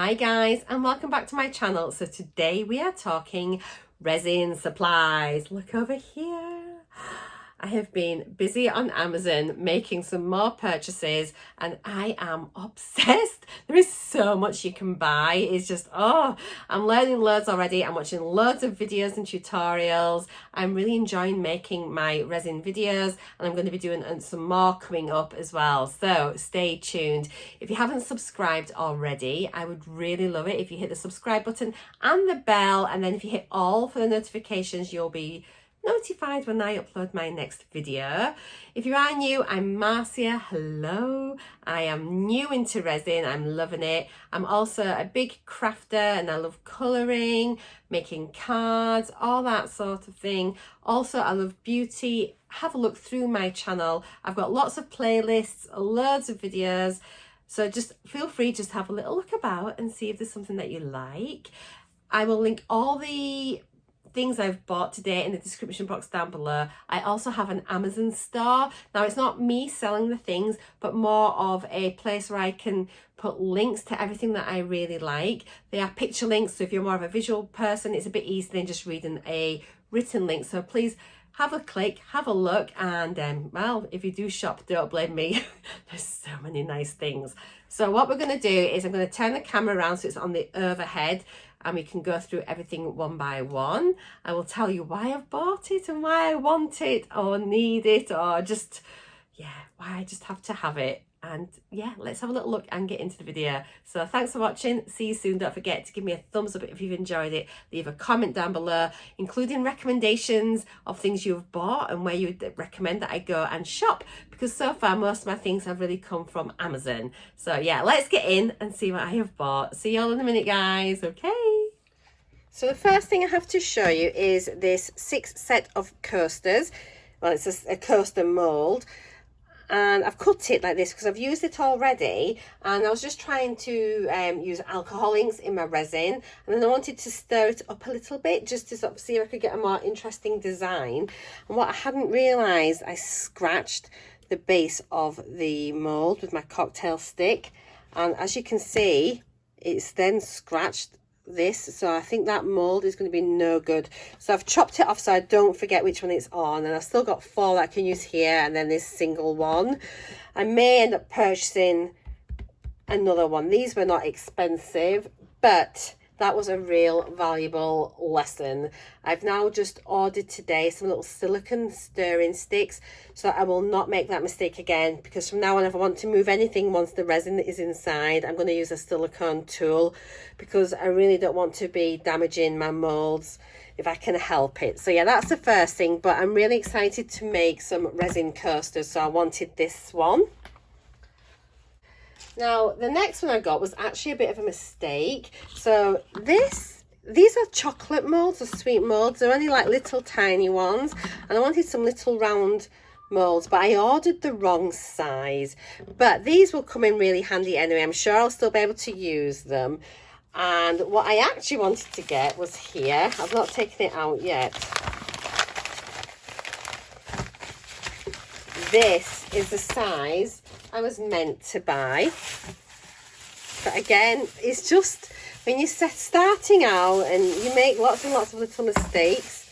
Hi guys, and welcome back to my channel. So today we are talking resin supplies. Look over here. I have been busy on Amazon making some more purchases and I am obsessed. There is so much you can buy. It's just, oh, I'm learning loads already. I'm watching loads of videos and tutorials. I'm really enjoying making my resin videos and I'm going to be doing some more coming up as well. So stay tuned. If you haven't subscribed already, I would really love it if you hit the subscribe button and the bell, and then if you hit all for the notifications, you'll be notified when I upload my next video. If you are new, I'm Marcia. Hello. I am new into resin. I'm loving it. I'm also a big crafter and I love colouring, making cards, all that sort of thing. Also, I love beauty. Have a look through my channel. I've got lots of playlists, loads of videos. So just feel free, just have a little look about and see if there's something that you like. I will link all the things I've bought today in the description box down below. I also have an Amazon store. Now it's not me selling the things, but more of a place where I can put links to everything that I really like. They are picture links, so if you're more of a visual person, it's a bit easier than just reading a written link. So please have a click, have a look, and well, if you do shop, don't blame me. There's so many nice things. So what we're going to do is I'm going to turn the camera around so it's on the overhead and we can go through everything one by one. I will tell you why I've bought it and why I want it or need it, or just, yeah, why I just have to have it. And yeah, let's have a little look and get into the video. So thanks for watching. See you soon. Don't forget to give me a thumbs up if you've enjoyed it. Leave a comment down below, including recommendations of things you've bought and where you would recommend that I go and shop, because so far most of my things have really come from Amazon. So yeah, let's get in and see what I have bought. See you all in a minute, guys. Okay. So the first thing I have to show you is this 6 set of coasters. Well, it's a coaster mould. And I've cut it like this because I've used it already, and I was just trying to use alcohol inks in my resin, and then I wanted to stir it up a little bit just to sort of see if I could get a more interesting design. And what I hadn't realised, I scratched the base of the mould with my cocktail stick, and as you can see, it's then scratched this, so I think that mold is going to be no good. So I've chopped it off so I don't forget which one it's on, and I've still got 4 that I can use here and then this single one. I may end up purchasing another one. These were not expensive, but that was a real valuable lesson. I've now just ordered today some little silicone stirring sticks, so I will not make that mistake again, because from now on, if I want to move anything once the resin is inside, I'm going to use a silicone tool, because I really don't want to be damaging my molds if I can help it. So yeah, that's the first thing, but I'm really excited to make some resin coasters, so I wanted this one. Now, the next one I got was actually a bit of a mistake. So these are chocolate molds or sweet molds. They're only like little tiny ones. And I wanted some little round molds, but I ordered the wrong size. But these will come in really handy anyway. I'm sure I'll still be able to use them. And what I actually wanted to get was here. I've not taken it out yet. This is the size I was meant to buy, but again, it's just when you're starting out and you make lots and lots of little mistakes.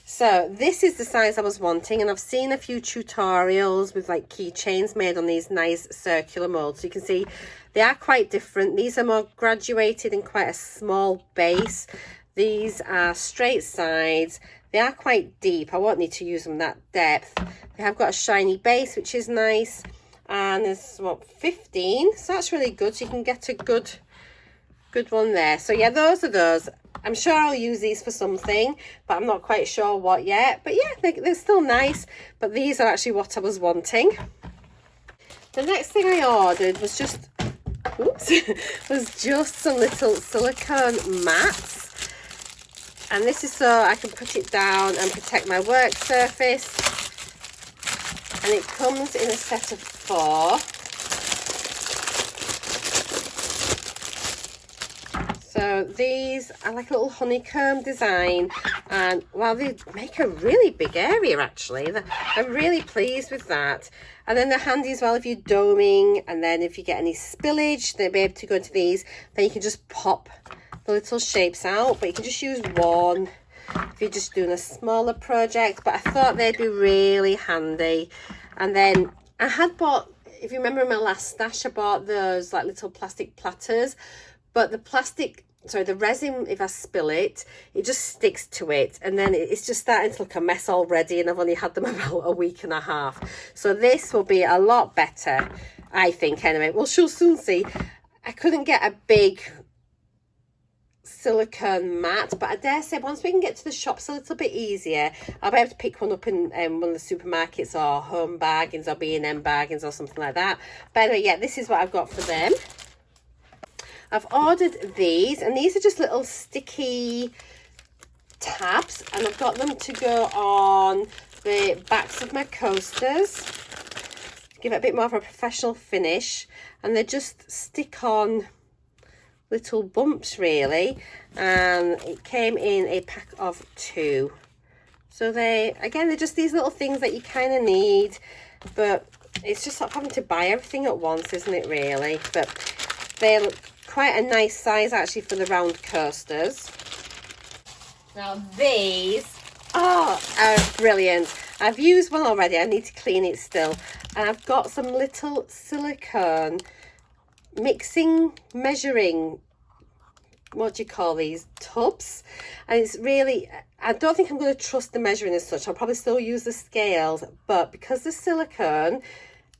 So this is the size I was wanting, and I've seen a few tutorials with like keychains made on these nice circular molds, so you can see they are quite different. These are more graduated and quite a small base. These are straight sides. They are quite deep. I won't need to use them that depth. They have got a shiny base, which is nice. And there's what, 15, so that's really good. So you can get a good one there. So yeah, those are those. I'm sure I'll use these for something, but I'm not quite sure what yet. But yeah, they're still nice, but these are actually what I was wanting. The next thing I ordered was just some little silicone mats, and this is so I can put it down and protect my work surface. And it comes in a set of 4. So these are like a little honeycomb design, and well, they make a really big area actually. I'm really pleased with that. And then they're handy as well if you're doming, and then if you get any spillage, they'll be able to go into these. Then you can just pop the little shapes out, but you can just use one if you're just doing a smaller project. But I thought they'd be really handy. And then I had bought, if you remember in my last stash, I bought those like little plastic platters, but the resin, if I spill it, it just sticks to it, and then it's just starting to look a mess already, and I've only had them about a week and a half. So this will be a lot better, I think, anyway. Well, she'll soon see. I couldn't get a big silicone mat, but I dare say once we can get to the shops a little bit easier, I'll be able to pick one up in one of the supermarkets or Home Bargains or B&M Bargains or something like that. But anyway, yeah, this is what I've got for them. I've ordered these, and these are just little sticky tabs, and I've got them to go on the backs of my coasters to give it a bit more of a professional finish, and they just stick on little bumps really, and it came in a pack of 2. So they're just these little things that you kind of need, but it's just not having to buy everything at once, isn't it really? But they look quite a nice size actually for the round coasters. Now these are brilliant. I've used one already, I need to clean it still, and I've got some little silicone measuring, what do you call these, tubs, and it's really, I don't think I'm going to trust the measuring as such. I'll probably still use the scales, but because the silicone,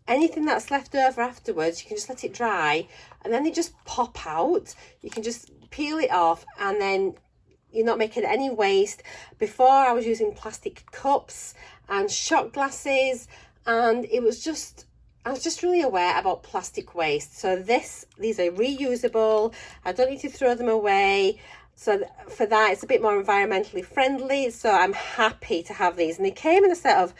anything that's left over afterwards, you can just let it dry, and then they just pop out. You can just peel it off, and then you're not making any waste. Before, I was using plastic cups and shot glasses, and I was just really aware about plastic waste. So these are reusable. I don't need to throw them away. So for that, it's a bit more environmentally friendly. So I'm happy to have these. And they came in a set of,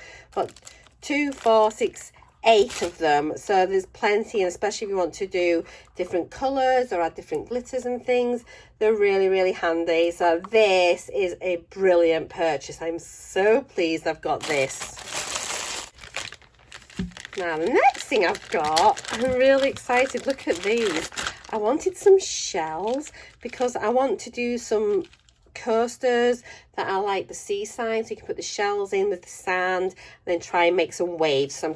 2, 4, 6, 8 of them. So there's plenty, and especially if you want to do different colours or add different glitters and things, they're really, really handy. So this is a brilliant purchase. I'm so pleased I've got this. Now the next thing I've got, I'm really excited. Look at these. I wanted some shells because I want to do some coasters that are like the seaside, so you can put the shells in with the sand and then try and make some waves. So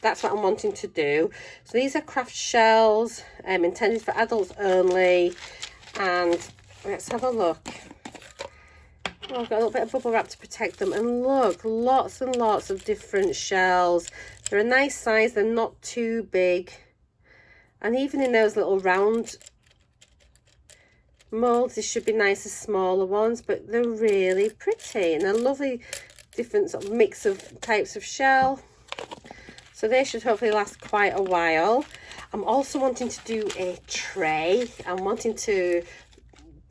that's what I'm wanting to do. So these are craft shells, intended for adults only, and let's have a look. Oh, I've got a little bit of bubble wrap to protect them, and look, lots and lots of different shells. They're a nice size, they're not too big, and even in those little round moulds, this should be nice as smaller ones, but they're really pretty, and they're lovely different sort of mix of types of shell. So they should hopefully last quite a while. I'm also wanting to do a tray. I'm wanting to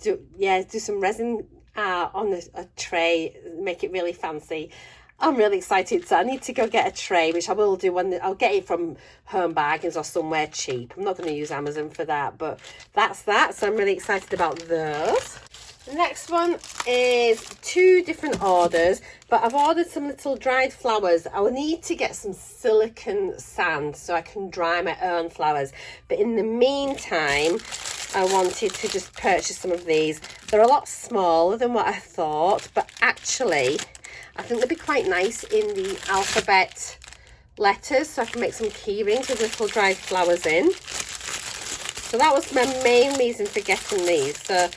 do some resin on a tray, make it really fancy. I'm really excited, so I need to go get a tray, which I will do when I'll get it from Home Bargains or somewhere cheap. I'm not going to use Amazon for that, but that's that. So I'm really excited about those. The next one is 2 different orders, but I've ordered some little dried flowers. I will need to get some silicone sand so I can dry my own flowers. But in the meantime, I wanted to just purchase some of these. They're a lot smaller than what I thought, but actually I think they'll be quite nice in the alphabet letters, so I can make some key rings with little dried flowers in. So that was my main reason for getting these. So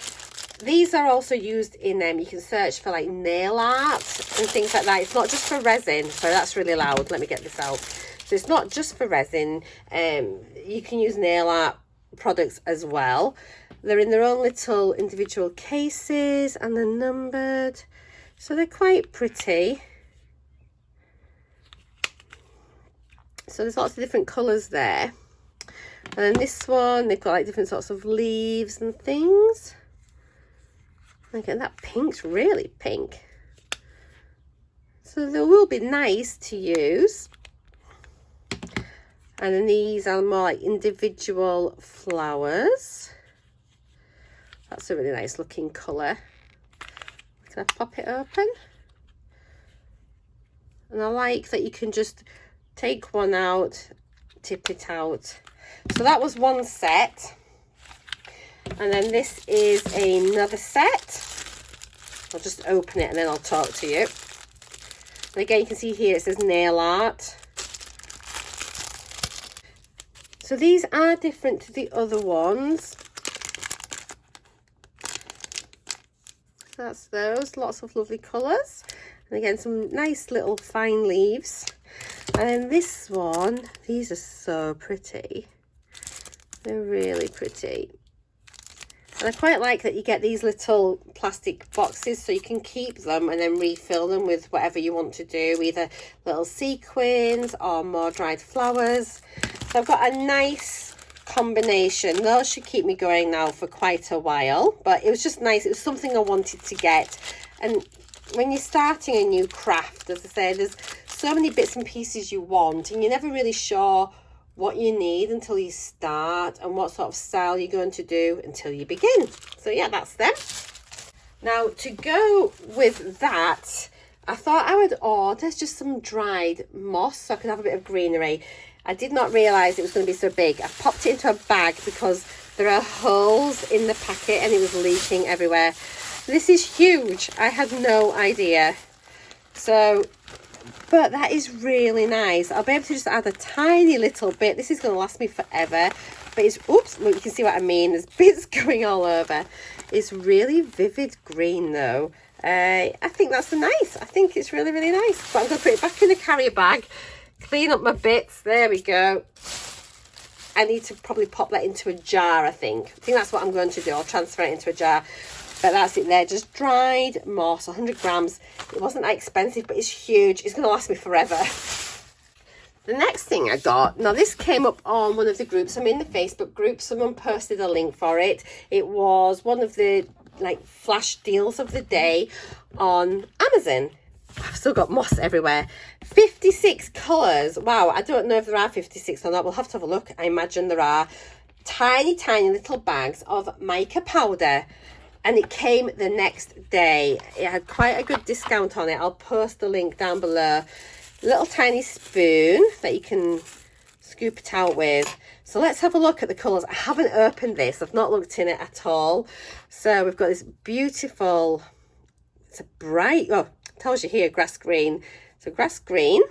these are also used in you can search for like nail art and things like that. It's not just for resin. So that's really loud. Let me get this out. So it's not just for resin. You can use nail art products as well. They're in their own little individual cases, and they're numbered. So they're quite pretty. So there's lots of different colours there. And then this one, they've got like different sorts of leaves and things. Again, that pink's really pink. So they will be nice to use. And then these are more like individual flowers. That's a really nice looking colour. Can I pop it open? And I like that you can just take one out, tip it out. So that was one set. And then this is another set. I'll just open it and then I'll talk to you. And again, you can see here it says nail art. So these are different to the other ones. So that's those, lots of lovely colours. And again, some nice little fine leaves. And then this one, these are so pretty. They're really pretty. And I quite like that you get these little plastic boxes so you can keep them and then refill them with whatever you want to do, either little sequins or more dried flowers. So I've got a nice combination. Those should keep me going now for quite a while, but it was just nice. It was something I wanted to get. And when you're starting a new craft, as I say, there's so many bits and pieces you want and you're never really sure what you need until you start and what sort of style you're going to do until you begin. So yeah, that's them. Now to go with that, I thought I would order just some dried moss so I could have a bit of greenery. I did not realise it was going to be so big. I popped it into a bag because there are holes in the packet and it was leaking everywhere. This is huge. I had no idea. So but that is really nice. I'll be able to just add a tiny little bit. This is going to last me forever. But it's, oops, look, you can see what I mean. There's bits going all over. It's really vivid green though. I think that's nice. I think it's really, really nice. But I'm going to put it back in the carrier bag. Clean up my bits. There we go. I need to probably pop that into a jar, I think. I think that's what I'm going to do. I'll transfer it into a jar. But that's it there, just dried moss, 100 grams. It wasn't that expensive, but it's huge. It's going to last me forever. The next thing I got, now this came up on one of the groups. I'm in the Facebook group. Someone posted a link for it. It was one of the like flash deals of the day on Amazon. I've still got moss everywhere. 56 colours. Wow, I don't know if there are 56 or not. We'll have to have a look. I imagine there are. Tiny, tiny little bags of mica powder. And it came the next day. It had quite a good discount on it. I'll post the link down below. Little tiny spoon that you can scoop it out with. So let's have a look at the colours. I haven't opened this. I've not looked in it at all. So we've got this beautiful, it's a bright, oh, it tells you here, grass green. So grass green.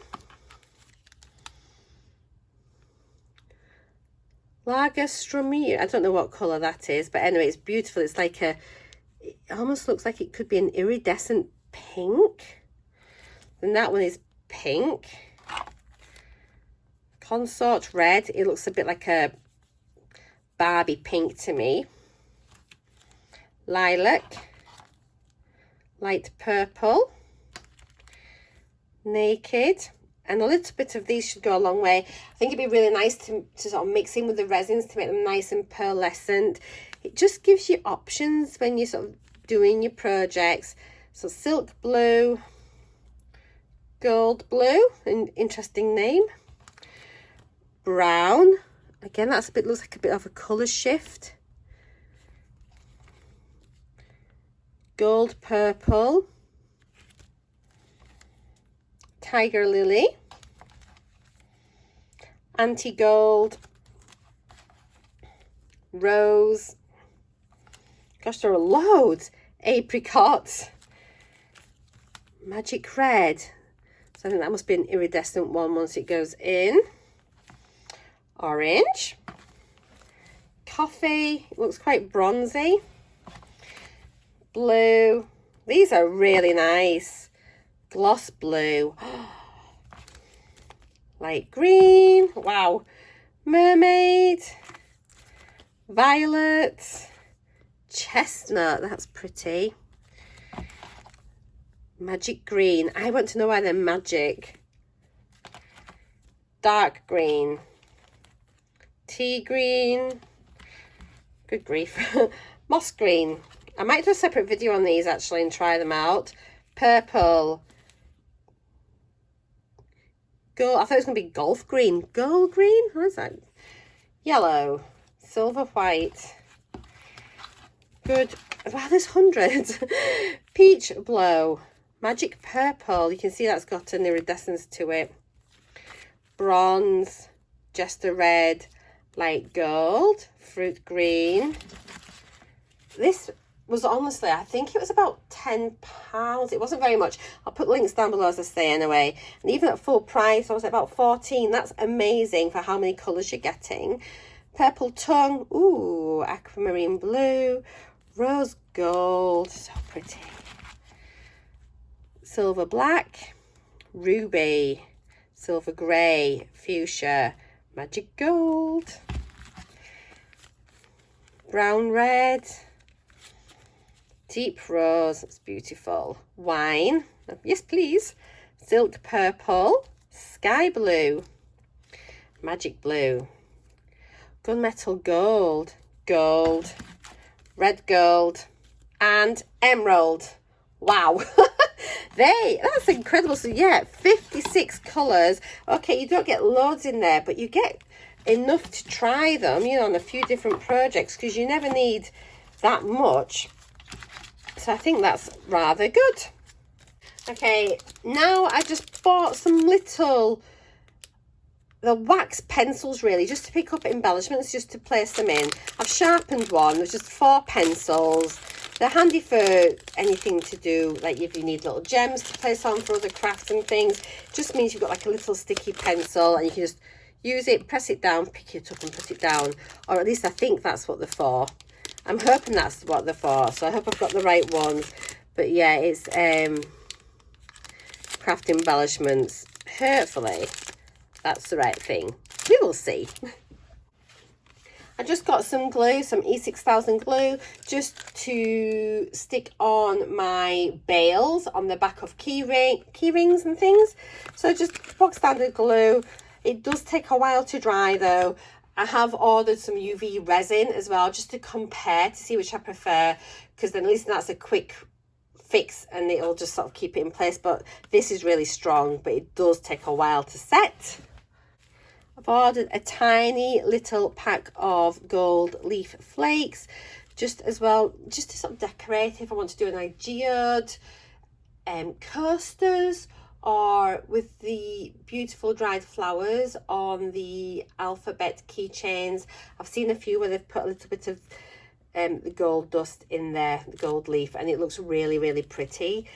Lager Stromir. I don't know what colour that is, but anyway, it's beautiful. It's like a, it almost looks like it could be an iridescent pink. And that one is pink. Consort red. It looks a bit like a Barbie pink to me. Lilac. Light purple. Naked. And a little bit of these should go a long way. I think it'd be really nice to sort of mix in with the resins to make them nice and pearlescent. It just gives you options when you're sort of doing your projects. So silk blue, gold blue, an interesting name. Brown. Again, that's a bit, looks like a bit of a colour shift. Gold purple. Tiger lily. Anti-gold. Rose. Gosh, there are loads. Apricots. Magic red. So I think that must be an iridescent one once it goes in. Orange. Coffee. It looks quite bronzy. Blue. These are really nice. Gloss blue. Light green. Wow. Mermaid. Violet. Chestnut. That's pretty. Magic green. I want to know why they're magic. Dark green. Tea green. Good grief. Moss green. I might do a separate video on these actually and try them out. Purple. Gold. I thought it was going to be golf green. Gold green? What is that? Yellow. Silver white. Good. Wow, there's hundreds. Peach Blow. Magic Purple. You can see that's got an iridescence to it. Bronze. Jester Red. Light Gold. Fruit Green. This was honestly, I think it was about £10. It wasn't very much. I'll put links down below, as I say, anyway. And even at full price, I was about 14. That's amazing for how many colours you're getting. Purple Tongue. Ooh, aquamarine blue. Rose gold. So pretty. Silver black. Ruby. Silver grey. Fuchsia. Magic gold. Brown red. Deep rose, it's beautiful. Wine, yes please. Silk purple, sky blue, magic blue, gunmetal gold, gold, red gold, and emerald. Wow, that's incredible. So yeah, 56 colours. Okay, you don't get loads in there, but you get enough to try them, you know, on a few different projects, because you never need that much. So I think that's rather good. Okay, now I just bought some the wax pencils, really, just to pick up embellishments, just to place them in. I've sharpened one. There's just 4 pencils. They're handy for anything to do, like if you need little gems to place on for other crafts and things. Just means you've got like a little sticky pencil and you can just use it, press it down, pick it up and put it down. Or at least I think that's what they're for. I'm hoping that's what they're for, so I hope I've got the right ones. But yeah, it's craft embellishments. Hopefully that's the right thing. We will see. I just got some glue, some E6000 glue, just to stick on my bails on the back of key rings and things. So just box standard glue. It does take a while to dry though. I have ordered some UV resin as well, just to compare, to see which I prefer, because then at least that's a quick fix and it'll just sort of keep it in place. But this is really strong, but it does take a while to set. I've ordered a tiny little pack of gold leaf flakes, just as well, just to sort of decorate if I want to do an geode, coasters, or with the beautiful dried flowers on the alphabet keychains. I've seen a few where they've put a little bit of the gold dust in there, the gold leaf, and it looks really, really pretty.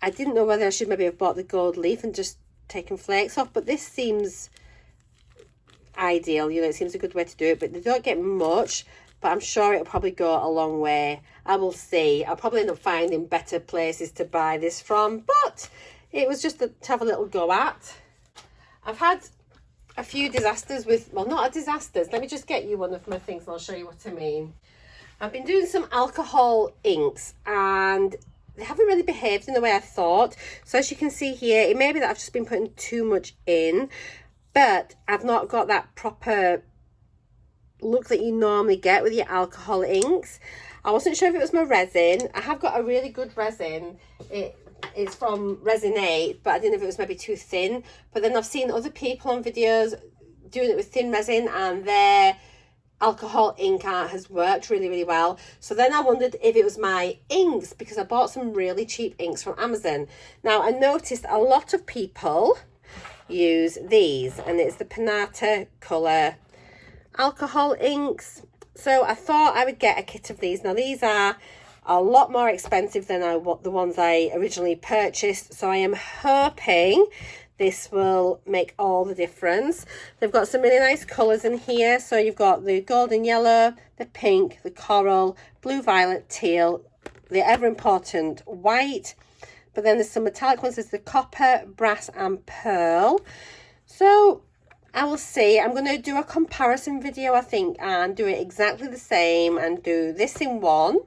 I didn't know whether I should maybe have bought the gold leaf and just taken flakes off, but this seems ideal. You know, it seems a good way to do it, but they don't get much, but I'm sure it'll probably go a long way. I will see. I'll probably end up finding better places to buy this from, but it was just to have a little go at. I've had a few disasters with, well, not a disasters. Let me just get you one of my things and I'll show you what I mean. I've been doing some alcohol inks and they haven't really behaved in the way I thought. So as you can see here, it may be that I've just been putting too much in, but I've not got that proper look that you normally get with your alcohol inks. I wasn't sure if it was my resin. I have got a really good resin. It's from Resin 8, but I didn't know if it was maybe too thin. But then I've seen other people on videos doing it with thin resin and their alcohol ink art has worked really, really well. So then I wondered if it was my inks, because I bought some really cheap inks from Amazon. Now I noticed a lot of people use these, and it's the Panata colour alcohol inks. So I thought I would get a kit of these. Now these are a lot more expensive than the ones I originally purchased, so I am hoping this will make all the difference. They've got some really nice colours in here. So you've got the golden yellow, the pink, the coral, blue, violet, teal, the ever important white, but then there's some metallic ones. There's the copper, brass and pearl. So I will see. I'm going to do a comparison video, I think, and do it exactly the same and do this in one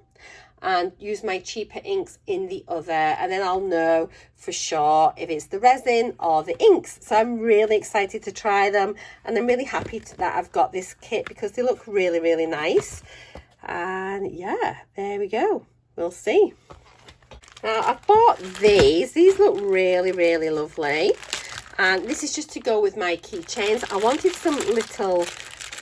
and use my cheaper inks in the other, and then I'll know for sure if it's the resin or the inks. So I'm really excited to try them, and I'm really happy that I've got this kit because they look really, really nice. And yeah, there we go. We'll see. Now I've bought these look really, really lovely. And this is just to go with my keychains. I wanted some little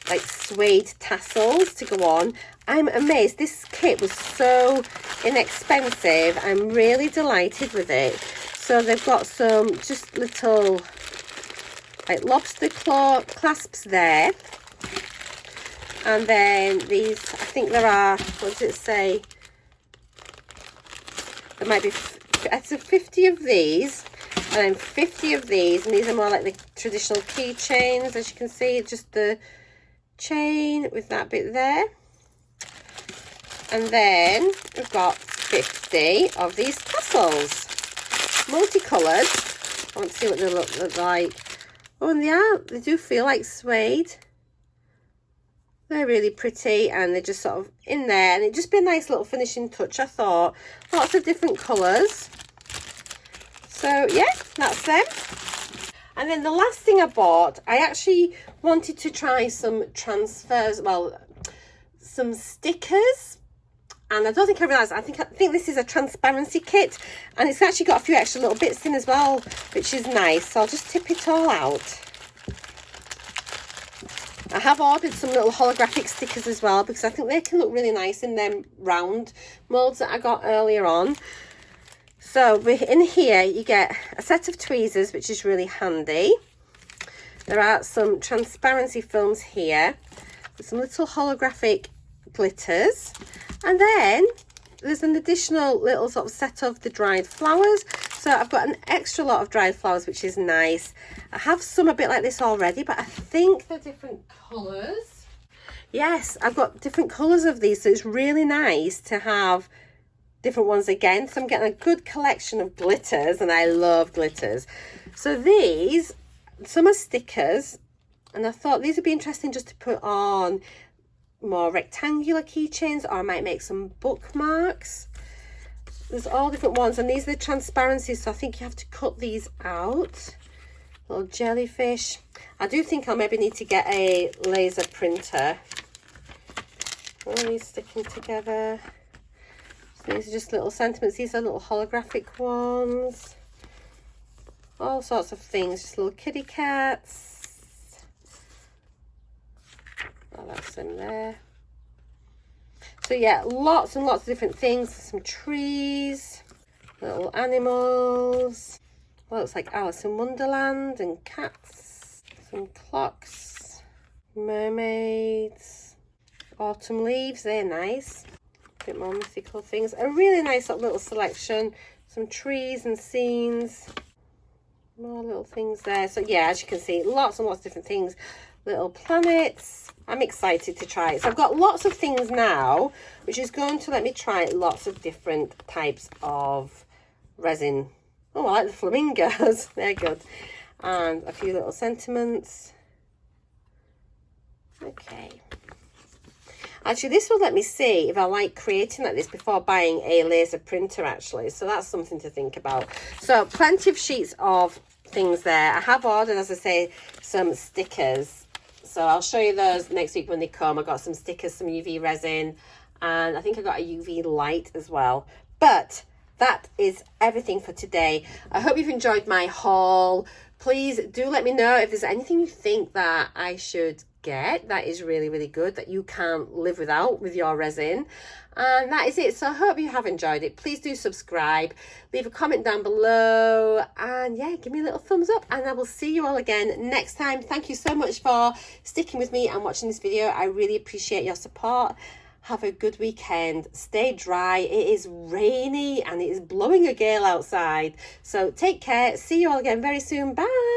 like suede tassels to go on. I'm amazed. This kit was so inexpensive. I'm really delighted with it. So they've got some just little like lobster claw clasps there. And then these, I think there are, what does it say? There might be, it's a 50 of these, and then 50 of these, and these are more like the traditional keychains, as you can see, just the chain with that bit there. And then we've got 50 of these tassels, multicoloured. I want to see what they look like. Oh, and they do feel like suede. They're really pretty, and they're just sort of in there, and it'd just be a nice little finishing touch, I thought. Lots of different colours. So yeah, that's them. And then the last thing I bought, I actually wanted to try some transfers, well, some stickers. And I don't think I realised, I think this is a transparency kit, and it's actually got a few extra little bits in as well, which is nice. So I'll just tip it all out. I have ordered some little holographic stickers as well, because I think they can look really nice in them round moulds that I got earlier on. So in here you get a set of tweezers, which is really handy. There are some transparency films here with some little holographic glitters, and then there's an additional little sort of set of the dried flowers. So I've got an extra lot of dried flowers, which is nice. I have some a bit like this already, but I think they're different colours. Yes, I've got different colours of these, so it's really nice to have different ones again. So I'm getting a good collection of glitters, and I love glitters. So these, some are stickers, and I thought these would be interesting just to put on more rectangular keychains, or I might make some bookmarks. There's all different ones, and these are the transparencies, so I think you have to cut these out. Little jellyfish. I do think I'll maybe need to get a laser printer. All these sticking together. So these are just little sentiments. These are little holographic ones. All sorts of things, just little kitty cats. Oh, that's in there. So yeah, lots and lots of different things. Some trees, little animals. Well, it's like Alice in Wonderland, and cats. Some clocks, mermaids, autumn leaves, they're nice. A bit more mythical things. A really nice little selection. Some trees and scenes. More little things there. So yeah, as you can see, lots and lots of different things. Little planets. I'm excited to try it. So I've got lots of things now, which is going to let me try lots of different types of resin. Oh, I like the flamingos. They're good. And a few little sentiments. Okay. Actually, this will let me see if I like creating like this before buying a laser printer, actually. So that's something to think about. So plenty of sheets of things there. I have ordered, as I say, some stickers. So I'll show you those next week when they come. I got some stickers, some UV resin, and I think I got a UV light as well. But that is everything for today. I hope you've enjoyed my haul. Please do let me know if there's anything you think that I should get that is really, really good, that you can't live without with your resin. And that is it. So I hope you have enjoyed it. Please do subscribe, leave a comment down below, and yeah, give me a little thumbs up, and I will see you all again next time. Thank you so much for sticking with me and watching this video. I really appreciate your support. Have a good weekend. Stay dry. It is rainy and it is blowing a gale outside. So take care. See you all again very soon. Bye.